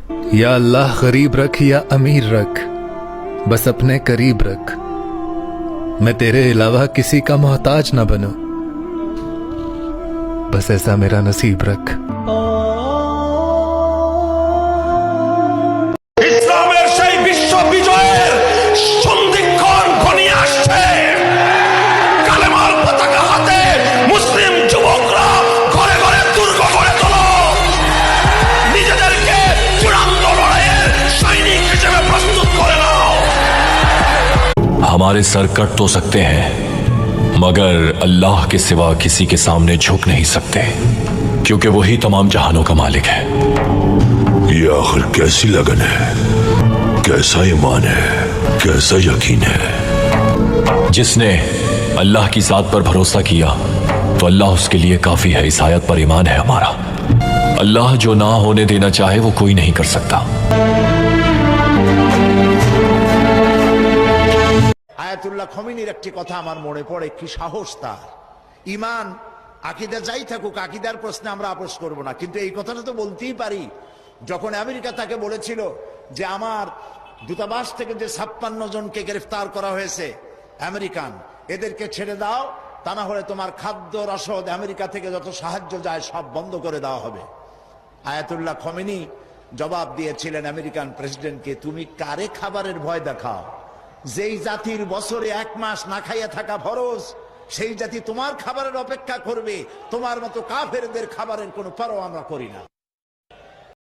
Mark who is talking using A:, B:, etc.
A: या अल्लाह गरीब रख या अमीर रख, बस अपने करीब रख। मैं तेरे अलावा किसी का मोहताज ना बनूं, बस ऐसा मेरा नसीब रख।
B: ইসলামের সেই বিশ্ব বিজয়ের সন্ধিক্ষণ ঘনিয়ে আসছে। কালেমার পতাকা হাতে মুসলিম যুবকরা ঘরে ঘরে দুর্গ গড়ে তোলো, নিজেদেরকে চূড়ান্ত লড়াইয়ের সৈনিক হিসেবে প্রস্তুত করে নাও।
C: हमारे सर कट तो सकते हैं, मगर अल्लाह के सिवा किसी के सामने झुक नहीं सकते, क्योंकि वही तमाम जहानों का मालिक है।
B: ये आखिर कैसी लगन है, कैसा ईमान है, कैसा यकीन है।
C: जिसने अल्लाह की जात पर भरोसा किया तो अल्लाह उसके लिए काफी है। इस आयत पर ईमान है हमारा। अल्लाह जो ना होने देना चाहे वो कोई नहीं कर सकता।
D: আয়াতুল্লাহ খমিনীর একটি কথা আমার মনে পড়ে, কি সাহস তার। ঈমান আকীদা যাই থাকুক, আকীদার প্রশ্নে আমরা আপোস করব না, কিন্তু এই কথাটা তো বলতেই পারি। যখন আমেরিকা তাকে বলেছিল যে আমার দূতাবাস থেকে যে 56 জনকে গ্রেফতার করা হয়েছে আমেরিকান, এদেরকে ছেড়ে দাও, তা না হলে তোমার খাদ্য রসদ আমেরিকা থেকে যত সাহায্য যায় সব বন্ধ করে দেওয়া হবে। আয়াতুল্লাহ খমিনী জবাব দিয়েছিলেন আমেরিকান প্রেসিডেন্টকে, তুমি কারে খাবারের ভয় দেখাও? যেই জাতির বছরে 1 মাস না খাইয়া থাকা ফরজ, সেই জাতি তোমার খাবারের অপেক্ষা করবে। তোমার মতো কাফেরদের খাবারের কোনো পরোয়া আমরা করি না।